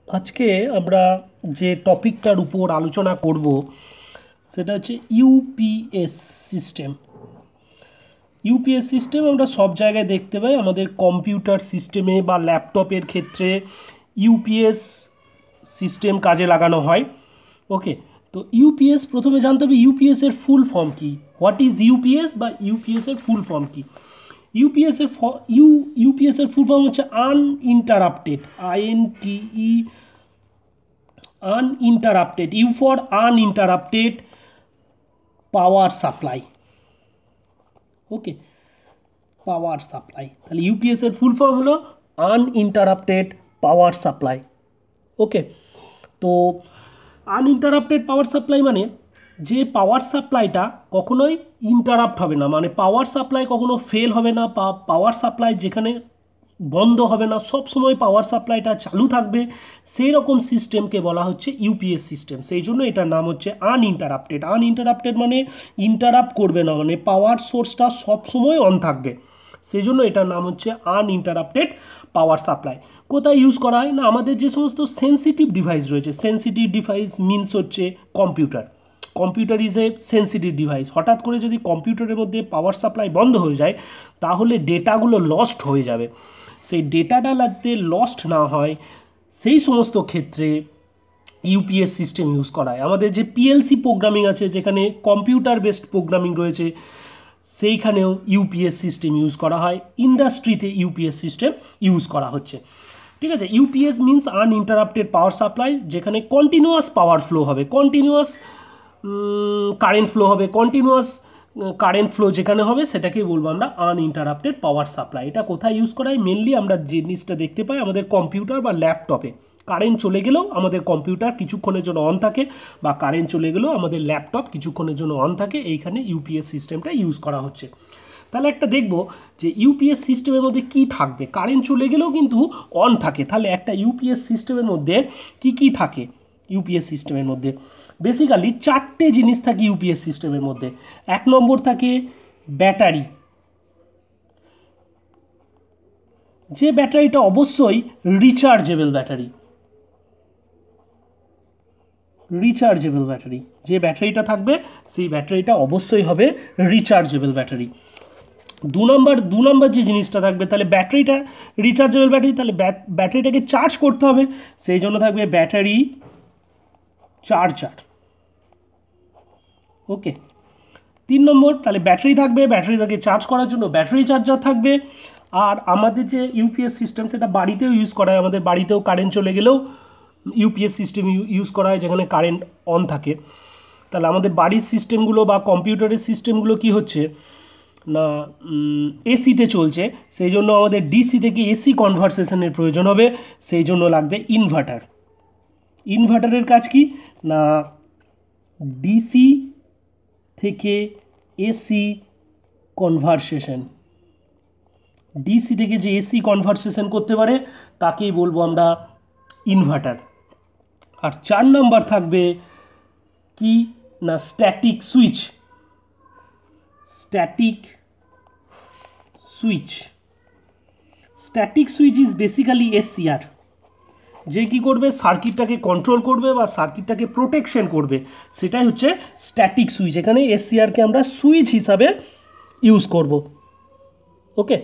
আজকে আমরা যে টপিকটার উপর আলোচনা করব সেটা হচ্ছে ইউপিএস সিস্টেম। ইউপিএস সিস্টেম আমরা সব জায়গায় দেখতে পাই, আমাদের কম্পিউটার সিস্টেমে বা ল্যাপটপের ক্ষেত্রে ইউপিএস সিস্টেম কাজে লাগানো হয়। ওকে, তো ইউপিএস প্রথমে জানতে হবে ইউপিএস এর ফুল ফর্ম কি, হোয়াট ইজ ইউপিএস বা ইউপিএস এর ফুল ফর্ম কি। ইউপিএস এর ইউপিএস এর ফুল ফর্ম হচ্ছে uninterrupted, I N T E, uninterrupted, U for uninterrupted power supply। Okay, power supply, তাহলে ইউপিএস এর ফুল ফর্ম হলো আনইন্টারাপ্টেড পাওয়ার সাপ্লাই। ওকে, তো আনইন্টারাপ্টেড পাওয়ার সাপ্লাই মানে যে পাওয়ার সাপ্লাইটা কখনোই ইন্টারাপ্ট হবে না, মানে পাওয়ার সাপ্লাই কখনো ফেল হবে না, পাওয়ার সাপ্লাই যেখানে বন্ধ হবে না, সব সময় পাওয়ার সাপ্লাইটা চালু থাকবে, সেই রকম সিস্টেমকে বলা হচ্ছে ইউপিএস সিস্টেম। সেই জন্য এটার নাম হচ্ছে আনইন্টারাপ্টেড। আনইন্টারাপ্টেড মানে ইন্টারাপ্ট করবে না, মানে পাওয়ার সোর্সটা সব সময় অন থাকবে, সেই জন্য এটার নাম হচ্ছে আনইন্টারাপ্টেড পাওয়ার সাপ্লাই। কোথায় ইউজ করা হয় না, আমাদের যে সমস্ত সেন্সিটিভ ডিভাইস রয়েছে, সেন্সিটিভ ডিভাইস মিনস হচ্ছে computer. Computer is a sensitive device. হঠাৎ করে যদি কম্পিউটারের মধ্যে পাওয়ার সাপ্লাই বন্ধ হয়ে যায় তাহলে ডেটাগুলো লস্ট হয়ে যাবে। সেই ডেটাটা যাতে লস্ট না হয় সেই সমস্ত ক্ষেত্রে ইউপিএস সিস্টেম ইউজ করা হয়। আমাদের যে পিএলসি প্রোগ্রামিং আছে, যেখানে কম্পিউটার বেসড প্রোগ্রামিং রয়েছে, সেইখানেও ইউপিএস সিস্টেম ইউজ করা হয়। ইন্ডাস্ট্রিতে ইউপিএস সিস্টেম ইউজ করা হচ্ছে। ঠিক আছে, UPS means uninterrupted power supply, যেখানে কন্টিনিউয়াস পাওয়ার ফ্লো হবে, কন্টিনিউয়াস কারেন্ট ফ্লো হবে, কন্টিনিউয়াস কারেন্ট ফ্লো যেখানে হবে সেটাকেই বলবো আমরা আনইন্টারাপ্টেড পাওয়ার সাপ্লাই। এটা কোথায় ইউজ করা হয়, মেনলি আমরা জিনিসটা দেখতে পাই আমাদের কম্পিউটার বা ল্যাপটপে। কারেন্ট চলে গেলেও আমাদের কম্পিউটার কিছুক্ষণের জন্য অন থাকে, বা কারেন্ট চলে গেলেও আমাদের ল্যাপটপ কিছুক্ষণের জন্য অন থাকে, এইখানে ইউপিএস সিস্টেমটা ইউজ করা হচ্ছে। তাহলে একটা দেখবো যে ইউপিএস সিস্টেমের মধ্যে কি থাকবে, কারেন্ট চলে গেলেও কিন্তু অন থাকে, তাহলে একটা ইউপিএস সিস্টেমের মধ্যে কি কি থাকে। ইউপিএস সিস্টেমের মধ্যে বেসিক্যালি চারটে জিনিস থাকে ইউপিএস সিস্টেমের মধ্যে। এক নম্বর থাকে ব্যাটারি, যে ব্যাটারিটা অবশ্যই রিচার্জেবল ব্যাটারি। রিচার্জেবল ব্যাটারি, যে ব্যাটারিটা থাকবে সেই ব্যাটারিটা অবশ্যই হবে রিচার্জেবল ব্যাটারি। দু নম্বর যে জিনিসটা থাকবে, তাহলে ব্যাটারিটা রিচার্জেবল ব্যাটারি, তাহলে ব্যাটারিটাকে চার্জ করতে হবে, সেই জন্য থাকবে ব্যাটারি চার্জার। ওকে, 3 নম্বর, তাহলে ব্যাটারি থাকবে, ব্যাটারিটাকে চার্জ করার জন্য ব্যাটারি চার্জার থাকবে। আর আমাদের যে ইউপিএস সিস্টেম সেটা বাড়িতেও ইউজ করা হয়, আমাদের বাড়িতেও কারেন্ট চলে গেলেও ইউপিএস সিস্টেম ইউজ করা হয়, যেখানে কারেন্ট অন থাকে। তাহলে আমাদের বাড়ির সিস্টেমগুলো বা কম্পিউটারের সিস্টেমগুলো কি হচ্ছে না, এসিতে চলছে, সেই জন্য আমাদের ডিসি থেকে এসি কনভার্সেশনের প্রয়োজন হবে, সেই জন্য লাগবে ইনভার্টার। ইনভার্টারের কাজ কি না, ডিসি থেকে এসি কনভার্সেশন, ডিসি থেকে যে এসি কনভার্সেশন করতে পারে তাকেই বলবো আমরা ইনভার্টার। আর 4 নাম্বার থাকবে কি না, static switch. Static switch, static switch is basically SCR, যে কী করবে, সার্কিটটাকে কন্ট্রোল করবে বা সার্কিটটাকে প্রোটেকশন করবে, সেটাই হচ্ছে স্ট্যাটিক সুইচ। এখানে এসসিআরকে আমরা সুইচ হিসাবে ইউজ করব। ওকে,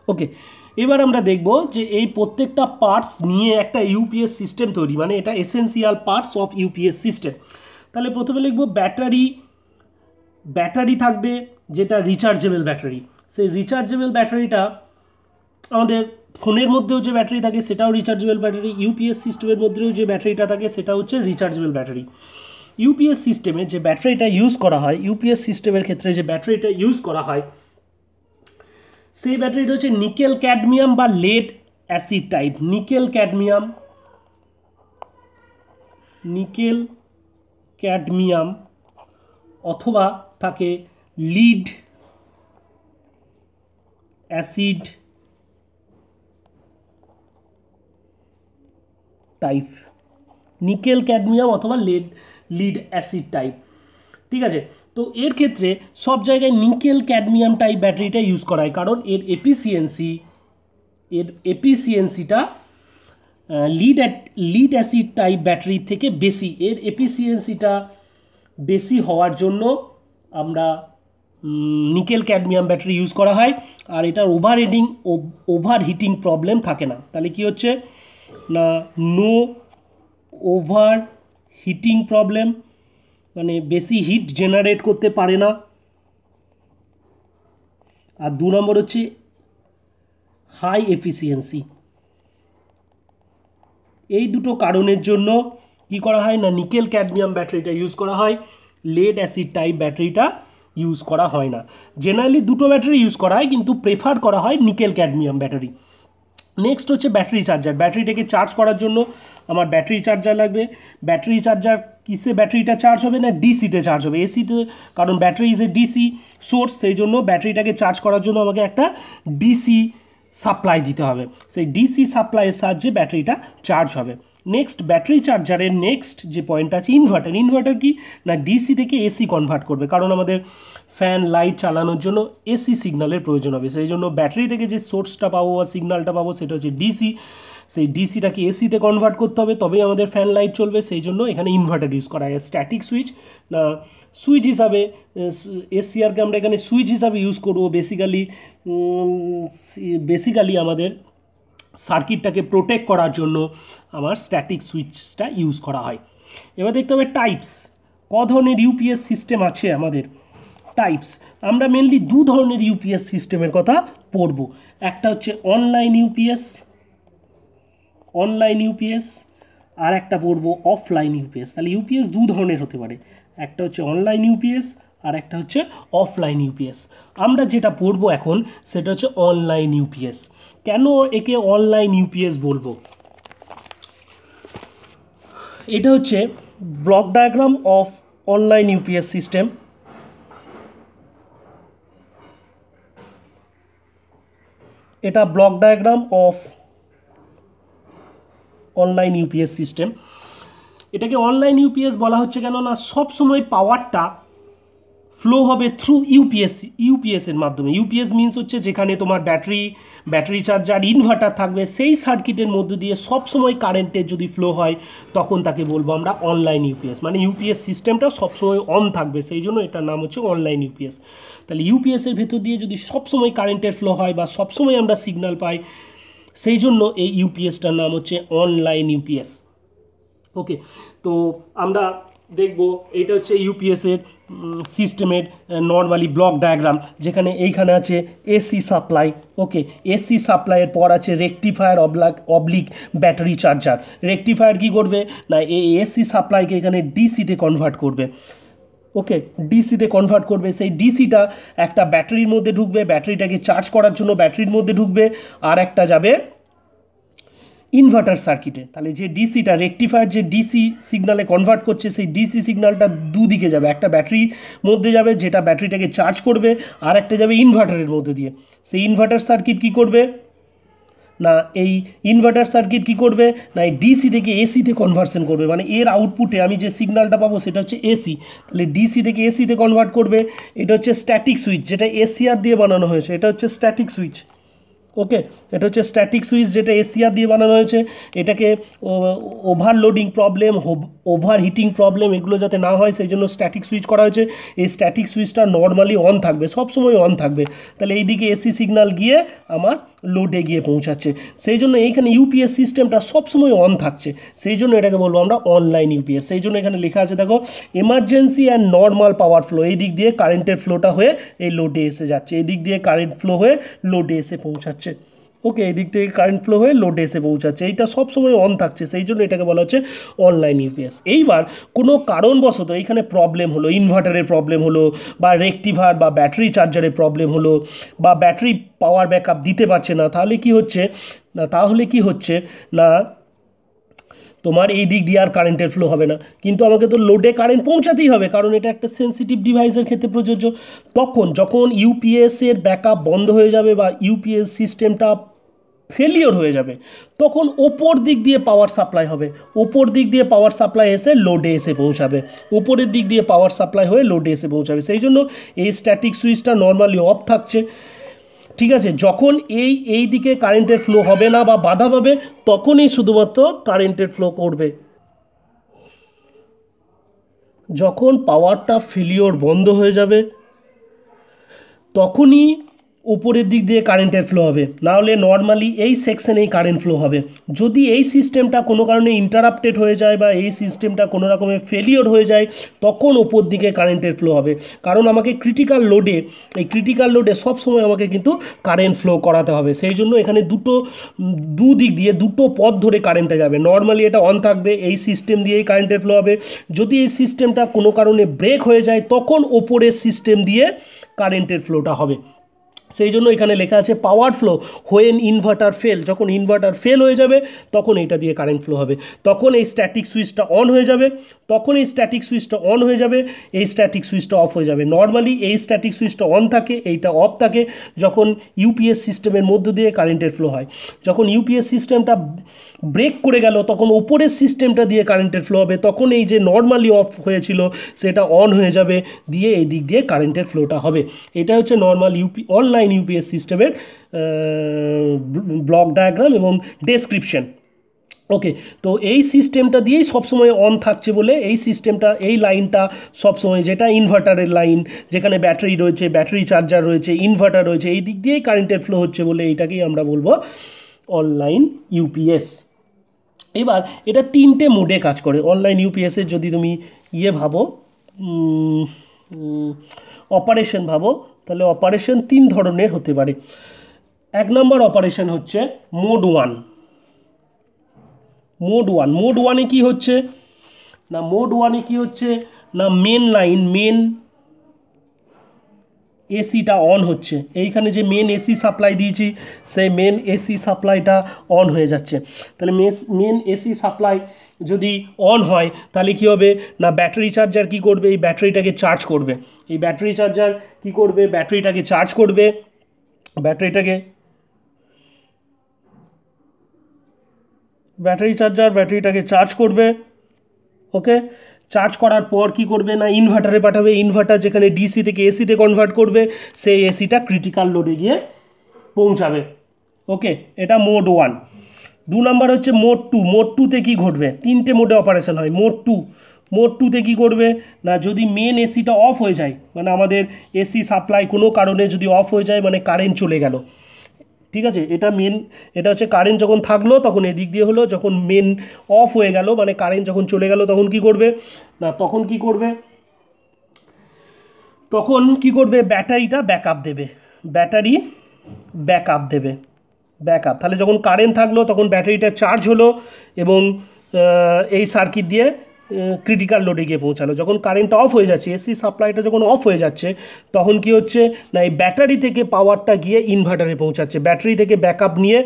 ওকে, এবার আমরা দেখব যে এই প্রত্যেকটা পার্টস নিয়ে একটা ইউপিএস সিস্টেম তৈরি, মানে এটা essential parts of UPS system. তাহলে প্রথমে লিখব ব্যাটারি। ব্যাটারি থাকবে যেটা রিচার্জেবল ব্যাটারি, সেই রিচার্জেবল ব্যাটারিটা আমাদের ফোনের মধ্যেও যে ব্যাটারি থাকে সেটাও রিচার্জেবল ব্যাটারি, ইউপিএস সিস্টেমের মধ্যেও যে ব্যাটারিটা থাকে সেটা হচ্ছে রিচার্জেবল ব্যাটারি। ইউপিএস সিস্টেমে যে ব্যাটারিটা ইউজ করা হয়, ইউপিএস সিস্টেমের ক্ষেত্রে যে ব্যাটারিটা ইউজ করা হয় সেই ব্যাটারিটা হচ্ছে নিকেল ক্যাডমিয়াম বা lead acid type. Nickel cadmium, nickel cadmium, অথবা থাকে lead acid type. Nickel cadmium অথবা লিড অ্যাসিড টাইপ। ঠিক আছে, তো এর ক্ষেত্রে সব জায়গায় নিকেল ক্যাডমিয়াম টাইপ ব্যাটারিটা ইউজ করা হয়, কারণ এর এফিসিয়েন্সিটা লিড অ্যাসিড টাইপ ব্যাটারির থেকে বেশি। এর এফিসিয়েন্সিটা বেশি হওয়ার জন্য আমরা নিকেল ক্যাডমিয়াম ব্যাটারি ইউজ করা হয়, আর এটার ওভারহিটিং প্রবলেম থাকে না। তাহলে কি হচ্ছে না, নো ওভার হিটিং প্রবলেম, মানে বেশি হিট জেনারেট করতে পারে না। আর 2 নম্বর হচ্ছে হাই এফিসিয়েন্সি। এই দুটো কারণের জন্য কি করা হয় না, নিকেল ক্যাডমিয়াম ব্যাটারিটা ইউজ করা হয়, লেড অ্যাসিড টাইপ ব্যাটারিটা ইউজ করা হয় না। জেনারেলি দুটো ব্যাটারি ইউজ করা হয়, কিন্তু প্রেফার করা হয় নিকেল ক্যাডমিয়াম ব্যাটারি। নেক্সট হচ্ছে ব্যাটারি চার্জার। ব্যাটারিটাকে চার্জ করার জন্য আমার ব্যাটারি চার্জার লাগবে। ব্যাটারি চার্জার কিসে ব্যাটারিটা চার্জ হবে না, ডিসিতে চার্জ হবে, এসিতে, কারণ battery is a DC source, সেই জন্য ব্যাটারিটাকে চার্জ করার জন্য আমাকে একটা ডিসি সাপ্লাই দিতে হবে। সেই ডিসি সাপ্লাইয়ের সাহায্যে ব্যাটারিটা চার্জ হবে। নেক্সট ব্যাটারি চার্জারের নেক্সট যে পয়েন্ট আছে ইনভার্টার। ইনভার্টার কি না, ডিসি থেকে এসি কনভার্ট করবে, কারণ আমাদের ফ্যান লাইট চালানোর জন্য এসি সিগন্যালের প্রয়োজন হবে। সেই জন্য ব্যাটারি থেকে যে সোর্সটা পাবো বা সিগন্যালটা পাবো সেটা হচ্ছে ডিসি। সেই ডিসিটাকে এসিতে কনভার্ট করতে হবে, তবেই আমাদের ফ্যান লাইট চলবে। সেই জন্য এখানে ইনভার্টার ইউজ করা হয়। স্ট্যাটিক সুইচ না সুইচ হিসাবে, এসিআরকে আমরা এখানে সুইচ হিসাবে ইউজ করবো। বেসিক্যালি আমাদের সার্কিটটাকে প্রোটেক্ট করার জন্য আমার স্ট্যাটিক সুইচটা ইউজ করা হয়। এবার দেখতে হবে টাইপস, ক ধরনের ইউপিএস সিস্টেম আছে আমাদের। টাইপস আমরা মেনলি 2 ধরনের ইউপিএস সিস্টেমের কথা পড়ব। একটা হচ্ছে অনলাইন ইউপিএস, আর একটা পড়বো অফলাইন ইউপিএস। তাহলে ইউপিএস 2 ধরনের হতে পারে, একটা হচ্ছে অনলাইন ইউপিএস আর একটা হচ্ছে অফলাইন ইউপিএস। আমরা যেটা পড়বো এখন সেটা হচ্ছে অনলাইন ইউপিএস। কেন একে অনলাইন ইউপিএস বলবো, এটা হচ্ছে block diagram of online UPS system. এটা block diagram of online UPS system. এটাকে অনলাইন ইউপিএস বলা হচ্ছে কেন না, সবসময় পাওয়ারটা ফ্লো হবে থ্রু ইউপিএসের মাধ্যমে। ইউপিএস মিনস হচ্ছে যেখানে তোমার ব্যাটারি চার্জার ইনভার্টার থাকবে, সেই সার্কিটের মধ্যে দিয়ে সবসময় কারেন্টের যদি ফ্লো হয় তখন তাকে বলবো আমরা অনলাইন ইউপিএস। মানে ইউপিএস সিস্টেমটা সবসময় অন থাকবে, সেই জন্য এটার নাম হচ্ছে অনলাইন ইউপিএস। তাহলে ইউপিএসের ভেতর দিয়ে যদি সবসময় কারেন্টের ফ্লো হয় বা সবসময় আমরা সিগন্যাল পাই, সেই জন্য এই ইউপিএসটার নাম হচ্ছে অনলাইন ইউপিএস। ওকে, তো আমরা দেখব এইটা হচ্ছে ইউপিএসের সিস্টেমের নর্মালি ব্লক ডায়াগ্রাম, যেখানে এইখানে আছে এসি সাপ্লাই। ওকে, এসি সাপ্লাইয়ের পর আছে rectifier oblique battery charger. Rectifier কী করবে না, এই এসি সাপ্লাইকে এখানে ডিসিতে কনভার্ট করবে। ওকে, ডিসিতে কনভার্ট করবে। সেই ডিসিটা একটা ব্যাটারির মধ্যে ঢুকবে, ব্যাটারিটাকে চার্জ করার জন্য ব্যাটারির মধ্যে ঢুকবে, আর একটা যাবে ইনভার্টার সার্কিটে। তাহলে যে ডিসিটা রেকটিফায়ার যে ডিসি সিগনালে কনভার্ট করছে, সেই ডিসি সিগনালটা দুদিকে যাবে, একটা ব্যাটারির মধ্যে যাবে যেটা ব্যাটারিটাকে চার্জ করবে, আর একটা যাবে ইনভার্টারের মধ্যে দিয়ে। সেই ইনভার্টার সার্কিট কি করবে না, এই ইনভার্টার সার্কিট কি করবে না, এই ডিসি থেকে এসিতে কনভার্সন করবে। মানে এর আউটপুটে আমি যে সিগন্যালটা পাবো সেটা হচ্ছে এসি, তাহলে ডিসি থেকে এসিতে কনভার্ট করবে। এটা হচ্ছে স্ট্যাটিক সুইচ, যেটা এসিআর দিয়ে বানানো হয়েছে, এটা হচ্ছে স্ট্যাটিক সুইচ। ওকে, এটা হচ্ছে স্ট্যাটিক সুইচ যেটা এসিআর দিয়ে বানানো হয়েছে। এটাকে ওভারলোডিং প্রবলেম, ওভারহিটিং প্রবলেম এগুলো যাতে না হয় সেই জন্য স্ট্যাটিক সুইচ করা হয়েছে। এই স্ট্যাটিক সুইচটা নর্মালি অন থাকবে, সবসময় অন থাকবে। তাহলে এইদিকে এসি সিগন্যাল গিয়ে আমার লোডে গিয়ে পৌঁছাচ্ছে, সেই জন্য এইখানে ইউপিএস সিস্টেমটা সবসময় অন থাকছে, সেই জন্য এটাকে বলবো আমরা অনলাইন ইউপিএস। সেই জন্য এখানে লেখা আছে দেখো, emergency and normal power flow. এই দিক দিয়ে কারেন্টের ফ্লোটা হয়ে এই লোডে এসে যাচ্ছে, এই দিক দিয়ে কারেন্ট ফ্লো হয়ে লোডে এসে পৌঁছাচ্ছে। ওকে, এই দিক থেকে কারেন্ট ফ্লো হয়ে লোডে এসে পৌঁছাচ্ছে, এইটা সবসময় অন থাকছে, সেই জন্য এটাকে বলা হচ্ছে অনলাইন ইউপিএস। এইবার কোনো কারণবশত এইখানে প্রবলেম হলো, ইনভার্টারের প্রবলেম হলো, বা রেকটিফায়ার বা ব্যাটারি চার্জারের প্রবলেম হলো, বা ব্যাটারি পাওয়ার ব্যাকআপ দিতে পারছে না, তাহলে কি হচ্ছে না তোমার এই দিক দিয়ে আর কারেন্টের ফ্লো হবে না, কিন্তু আমাকে তো লোডে কারেন্ট পৌঁছাতেই হবে, কারণ এটা একটা সেন্সিটিভ ডিভাইসের ক্ষেত্রে প্রযোজ্য। যখন ইউপিএসের ব্যাকআপ বন্ধ হয়ে যাবে বা ইউপিএস সিস্টেমটা ফেলিওর হয়ে যাবে, তখন ওপর দিক দিয়ে পাওয়ার সাপ্লাই হবে, ওপর দিক দিয়ে পাওয়ার সাপ্লাই এসে লোডে এসে পৌঁছাবে, উপরের দিক দিয়ে পাওয়ার সাপ্লাই হয়ে লোডে এসে পৌঁছাবে। সেই জন্য এই স্ট্যাটিক সুইচটা নর্মালি অফ থাকছে, ঠিক আছে। যখন এই দিকে কারেন্টের ফ্লো হবে না বা বাধা পাবে, তখনই শুধুমাত্র কারেন্টের ফ্লো করবে। যখন পাওয়ারটা ফেলিওর বন্ধ হয়ে যাবে, তখনই উপরের দিক দিয়ে কারেন্টের ফ্লো হবে, নাহলে নর্মালি এই সেকশনেই কারেন্ট ফ্লো হবে। যদি এই সিস্টেমটা কোনো কারণে ইন্টারাপ্টেড হয়ে যায় বা এই সিস্টেমটা কোনো রকমের ফেলিওর হয়ে যায়, তখন ওপর দিকে কারেন্টের ফ্লো হবে। কারণ আমাকে ক্রিটিক্যাল লোডে সবসময় আমাকে কিন্তু কারেন্ট ফ্লো করাতে হবে। সেই জন্য এখানে দুদিক দিয়ে দুটো পথ ধরে কারেন্টটা যাবে। নর্মালি এটা অন থাকবে, এই সিস্টেম দিয়েই কারেন্টের ফ্লো হবে। যদি এই সিস্টেমটা কোনো কারণে ব্রেক হয়ে যায়, তখন ওপরের সিস্টেম দিয়ে কারেন্টের ফ্লোটা হবে। সেই জন্য এখানে লেখা আছে পাওয়ার ফ্লো হোয়েন ইনভার্টার ফেল। যখন ইনভার্টার ফেল হয়ে যাবে, তখন এইটা দিয়ে কারেন্ট ফ্লো হবে, তখন এই স্ট্যাটিক সুইচটা অন হয়ে যাবে, এই স্ট্যাটিক সুইচটা অফ হয়ে যাবে। নর্মালি এই স্ট্যাটিক সুইচটা অন থাকে, এইটা অফ থাকে যখন ইউপিএস সিস্টেমের মধ্য দিয়ে কারেন্টের ফ্লো হয়। যখন ইউপিএস সিস্টেমটা ব্রেক করে গেল, তখন ওপরের সিস্টেমটা দিয়ে কারেন্টের ফ্লো হবে, তখন এই যে নর্মালি অফ হয়েছিল সেটা অন হয়ে যাবে, দিয়ে এই দিক দিয়ে কারেন্টের ফ্লোটা হবে। এটা হচ্ছে নর্মাল অনলাইন ইউপিএস সিস্টেমের ব্লক ডায়াগ্রাম এবং ডেসক্রিপশন। ওকে, তো এই সিস্টেমটা দিয়েই সবসময় অন থাকছে বলে এই লাইনটা সবসময়, যেটা ইনভার্টারের লাইন, যেখানে ব্যাটারি রয়েছে, ব্যাটারি চার্জার রয়েছে, ইনভার্টার রয়েছে, এই দিক দিয়েই কারেন্টের ফ্লো হচ্ছে বলে এইটাকেই আমরা বলবো অনলাইন ইউপিএস। এবার এটা 3টে মোডে কাজ করে অনলাইন ইউপিএসের। যদি তুমি ভাবো, অপারেশন ভাবো, তাহলে অপারেশন 3 ধরনের হতে পারে। 1 নম্বর অপারেশন হচ্ছে মোড 1। মোড 1-এ কী হচ্ছে না, মেন এসিটা অন হচ্ছে। এইখানে যে মেন এসি সাপ্লাই দিয়েছি, সেই মেন এসি সাপ্লাইটা অন হয়ে যাচ্ছে। তাহলে মেন এসি সাপ্লাই যদি অন হয়, তাহলে কী হবে না, ব্যাটারি চার্জার কী করবে, এই ব্যাটারিটাকে চার্জ করবে। ব্যাটারি চার্জার ব্যাটারিটাকে চার্জ করবে। ওকে, চার্জ করার পর কি করবে না, ইনভার্টারে পাঠাবে। ইনভার্টার যেখানে ডিসি থেকে এসিতে কনভার্ট করবে, সেই এসিটা ক্রিটিক্যাল লোডে গিয়ে পৌঁছাবে। ওকে, এটা মোড 1। 2 নম্বর হচ্ছে মোড 2। মোড 2তে কী ঘটবে, 3টে মোডে অপারেশন হয়। মোড 2তে কী করবে না, যদি মেন এসিটা অফ হয়ে যায়, মানে আমাদের এসি সাপ্লাই কোনো কারণে যদি অফ হয়ে যায়, মানে কারেন্ট চলে গেল, ঠিক আছে। এটা হচ্ছে কারেন্ট যখন থাকলো তখন এদিক দিয়ে হলো, যখন মেন অফ হয়ে গেল মানে কারেন্ট যখন চলে গেল, তখন কি করবে না, ব্যাটারিটা ব্যাকআপ দেবে। তাহলে যখন কারেন্ট থাকলো তখন ব্যাটারিটা চার্জ হলো এবং এই সার্কিট দিয়ে ক্রিটিক্যাল লোডে গিয়ে পৌঁছালো। যখন কারেন্টটা অফ হয়ে যাচ্ছে, এসি সাপ্লাইটা যখন অফ হয়ে যাচ্ছে, তখন কি হচ্ছে না, এই ব্যাটারি থেকে পাওয়ারটা গিয়ে ইনভার্টারে পৌঁছাচ্ছে। ব্যাটারি থেকে ব্যাকআপ নিয়ে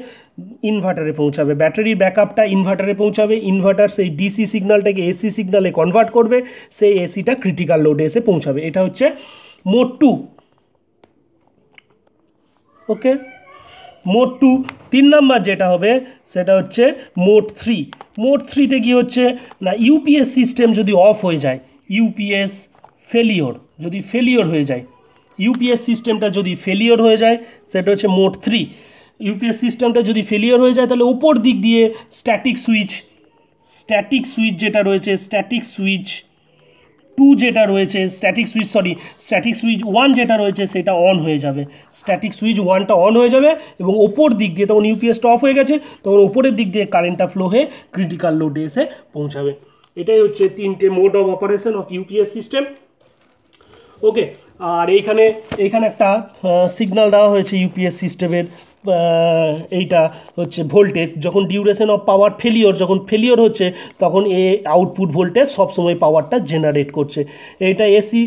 ইনভার্টারে পৌঁছাবে, ব্যাটারির ব্যাকআপটা ইনভার্টারে পৌঁছাবে। ইনভার্টার সেই ডিসি সিগন্যালটাকে এসি সিগন্যালে কনভার্ট করবে, সেই এসিটা ক্রিটিক্যাল লোডে এসে পৌঁছাবে। এটা হচ্ছে মোড 2। ওকে, মোড 2। 3 নম্বর যেটা হবে সেটা হচ্ছে মোড 3। মোড 3তে কী হচ্ছে না, ইউপিএস সিস্টেম যদি অফ হয়ে যায়, ইউপিএস সিস্টেমটা যদি ফেলিওর হয়ে যায়, সেটা হচ্ছে মোড 3। ইউপিএস সিস্টেমটা যদি ফেলিওর হয়ে যায়, তাহলে উপর দিক দিয়ে স্ট্যাটিক সুইচ যেটা রয়েছে, স্ট্যাটিক সুইচ 1 যেটা রয়েছে, সেটা অন হয়ে যাবে। স্ট্যাটিক সুইচ 1টা অন হয়ে যাবে এবং ওপর দিক দিয়ে, তখন ইউপিএসটা অফ হয়ে গেছে, তখন ওপরের দিক দিয়ে কারেন্টটা ফ্লো হয়ে ক্রিটিক্যাল লোডে এসে পৌঁছাবে। এটাই হচ্ছে 3টে mode of operation of UPS system. Okay, আর এইখানে একটা সিগন্যাল দেওয়া হয়েছে ইউপিএস সিস্টেমের। এইটা হচ্ছে ভোল্টেজ, যখন ডিউরেশন অফ পাওয়ার যখন ফেলিওর হচ্ছে, তখন আউটপুট ভোল্টেজ সবসময় পাওয়ারটা জেনারেট করছে। এইটা এসি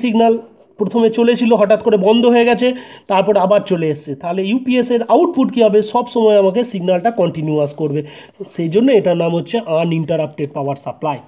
সিগন্যাল প্রথমে চলেছিল, হঠাৎ করে বন্ধ হয়ে গেছে, তারপর আবার চলে এসছে। তাহলে ইউপিএসের আউটপুট কী হবে, সবসময় আমাকে সিগন্যালটা কন্টিনিউয়াস করবে। সেই জন্য এটার নাম হচ্ছে আনইন্টারাপ্টেড পাওয়ার সাপ্লাই।